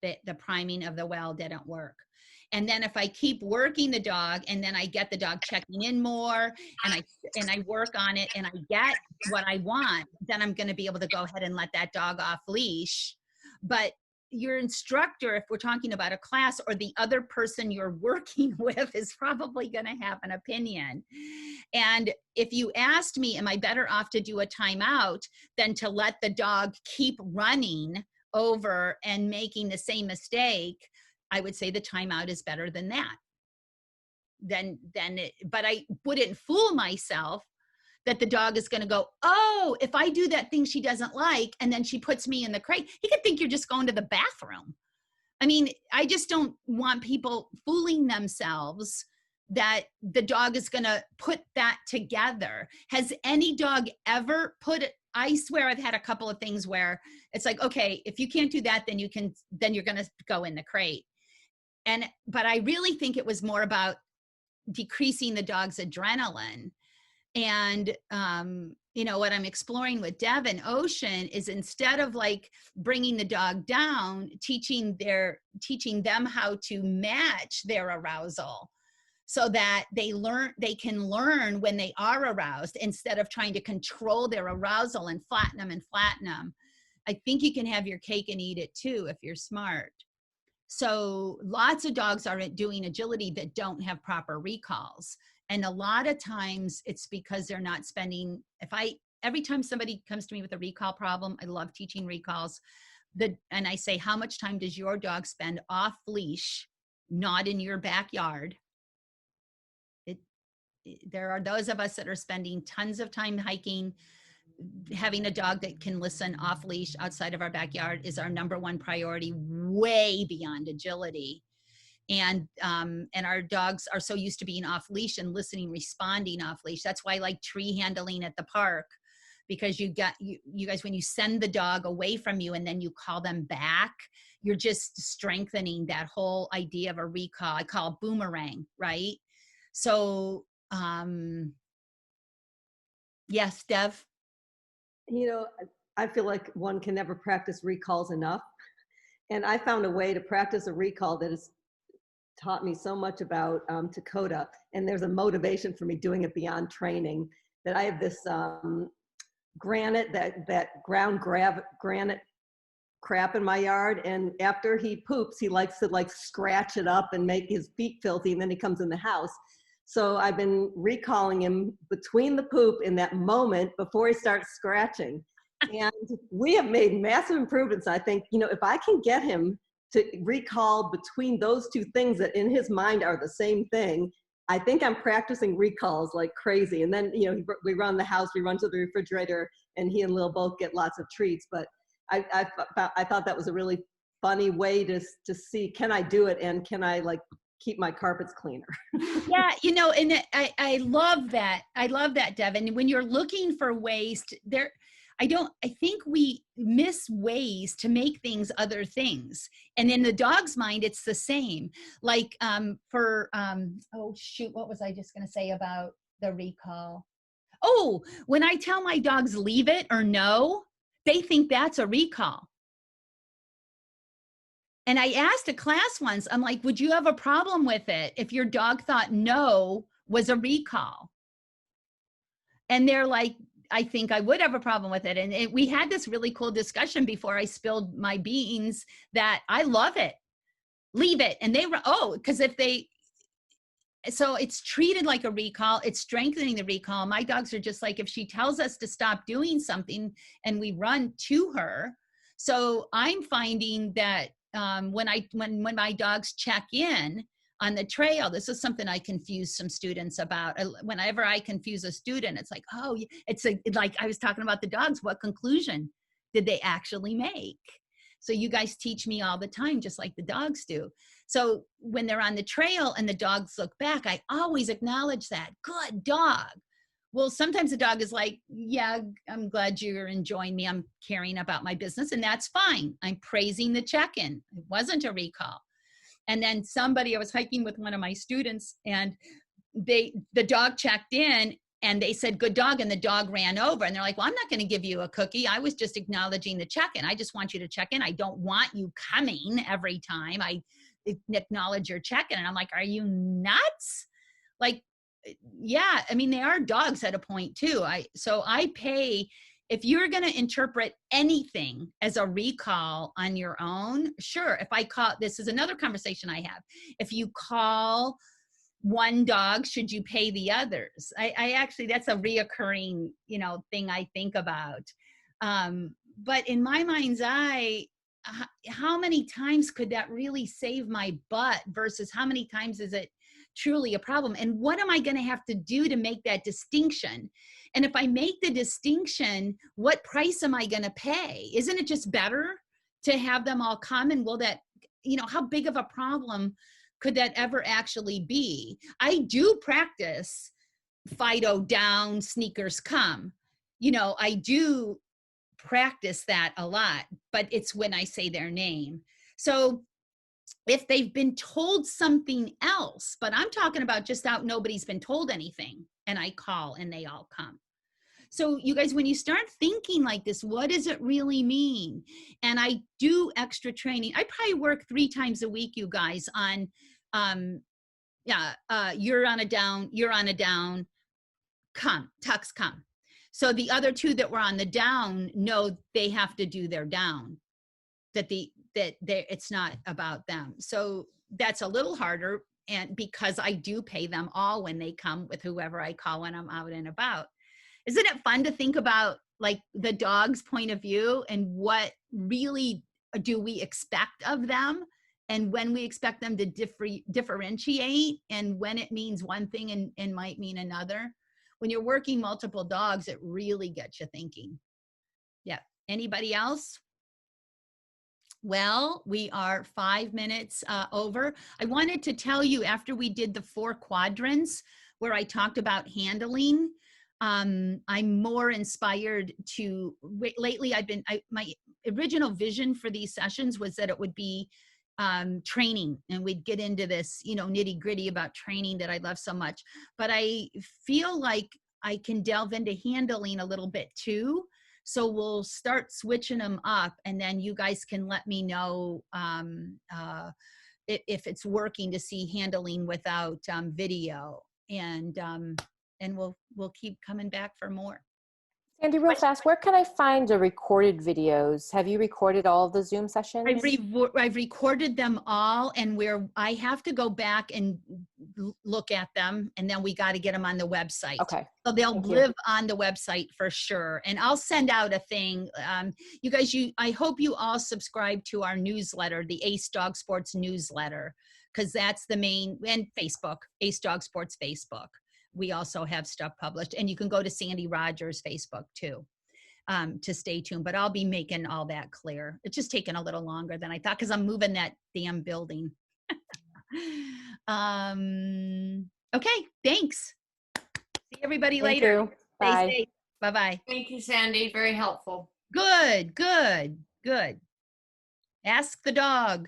The priming of the well didn't work. And then if I keep working the dog and then I get the dog checking in more and I work on it and I get what I want, then I'm going to be able to go ahead and let that dog off leash. But your instructor, if we're talking about a class, or the other person you're working with, is probably going to have an opinion. And if you asked me, am I better off to do a timeout than to let the dog keep running over and making the same mistake, I would say the timeout is better than that. But I wouldn't fool myself that the dog is going to go, oh, if I do that thing she doesn't like, and then she puts me in the crate, he could think you're just going to the bathroom. I mean, I just don't want people fooling themselves that the dog is going to put that together. Has any dog ever put it? I swear I've had a couple of things where it's like, okay, if you can't do that, then you're going to go in the crate. But I really think it was more about decreasing the dog's adrenaline. And, what I'm exploring with Deb and Ocean is, instead of like bringing the dog down, teaching them how to match their arousal so that they can learn when they are aroused, instead of trying to control their arousal and flatten them. I think you can have your cake and eat it too, if you're smart. So lots of dogs are doing agility that don't have proper recalls. And a lot of times it's because they're not spending, every time somebody comes to me with a recall problem, I love teaching recalls, and I say, how much time does your dog spend off leash, not in your backyard? There are those of us that are spending tons of time hiking. Having a dog that can listen off leash outside of our backyard is our number one priority, way beyond agility. And our dogs are so used to being off leash and listening, responding off leash. That's why I like tree handling at the park, because you guys, when you send the dog away from you and then you call them back, you're just strengthening that whole idea of a recall. I call it boomerang, right? So, yes, Dev? I feel like one can never practice recalls enough. And I found a way to practice a recall that has taught me so much about Dakota. And there's a motivation for me doing it beyond training, that I have this granite, that granite crap in my yard. And after he poops, he likes to like scratch it up and make his feet filthy. And then he comes in the house. So I've been recalling him between the poop in that moment before he starts scratching. And we have made massive improvements. I think, if I can get him to recall between those two things that in his mind are the same thing, I think I'm practicing recalls like crazy. And then, we run the house, we run to the refrigerator, and he and Lil both get lots of treats. But I thought that was a really funny way to see, can I do it? And can I keep my carpets cleaner? Yeah, and I love that. I love that, Devin. When you're looking for ways I think we miss ways to make things other things. And in the dog's mind, it's the same. Like oh shoot, what was I just going to say about the recall? Oh, when I tell my dogs leave it or no, they think that's a recall. And I asked a class once, I'm like, would you have a problem with it if your dog thought no was a recall? And they're like, I think I would have a problem with it. And we had this really cool discussion before I spilled my beans that I love it. Leave it. And they were, because so it's treated like a recall. It's strengthening the recall. My dogs are just like, if she tells us to stop doing something and we run to her. So I'm finding that when my dogs check in on the trail, this is something I confuse some students about. Whenever I confuse a student, it's like, oh, it's like I was talking about the dogs. What conclusion did they actually make? So you guys teach me all the time, just like the dogs do. So when they're on the trail and the dogs look back, I always acknowledge that. Good dog. Well, sometimes the dog is like, yeah, I'm glad you're enjoying me. I'm caring about my business, and that's fine. I'm praising the check-in. It wasn't a recall. And then I was hiking with one of my students, and the dog checked in and they said, good dog. And the dog ran over, and they're like, well, I'm not going to give you a cookie. I was just acknowledging the check-in. I just want you to check in. I don't want you coming every time I acknowledge your check-in. And I'm like, are you nuts? Like, yeah, I mean, they are dogs at a point too. So I pay, if you're going to interpret anything as a recall on your own, sure. If I call, this is another conversation I have. If you call one dog, should you pay the others? I actually, that's a reoccurring, thing I think about. But in my mind's eye, how many times could that really save my butt versus how many times is it truly a problem? And what am I going to have to do to make that distinction? And if I make the distinction, what price am I going to pay? Isn't it just better to have them all come? And will that, how big of a problem could that ever actually be? I do practice Fido down, sneakers come. I do practice that a lot, but it's when I say their name. So if they've been told something else, but I'm talking about just out, nobody's been told anything, and I call and they all come. So you guys, when you start thinking like this, what does it really mean? And I do extra training. I probably work 3 times a week, you guys, on, you're on a down, come, tucks, come. So the other 2 that were on the down know they have to do their down, that it's not about them. So that's a little harder, and because I do pay them all when they come with whoever I call when I'm out and about. Isn't it fun to think about like the dog's point of view and what really do we expect of them, and when we expect them to differentiate, and when it means one thing and might mean another? When you're working multiple dogs, it really gets you thinking. Yeah. Anybody else? Well, we are 5 minutes over. I wanted to tell you, after we did the 4 quadrants where I talked about handling, I'm more inspired to, lately my original vision for these sessions was that it would be training, and we'd get into this, nitty gritty about training that I love so much. But I feel like I can delve into handling a little bit too. So we'll start switching them up, and then you guys can let me know if it's working to see handling without video, and we'll keep coming back for more. Sandy, real fast, where can I find the recorded videos? Have you recorded all of the Zoom sessions? I've recorded them all, and where I have to go back and look at them, and then we got to get them on the website. Okay. So they'll live on the website for sure. And I'll send out a thing. You guys, I hope you all subscribe to our newsletter, the Ace Dog Sports newsletter, because that's the main, and Facebook, Ace Dog Sports Facebook. We also have stuff published, and you can go to Sandy Rogers' Facebook too, to stay tuned. But I'll be making all that clear. It's just taking a little longer than I thought, because I'm moving that damn building. Okay, thanks. See everybody later. You. Bye. Stay safe. Bye-bye. Thank you, Sandy. Very helpful. Good. Ask the dog.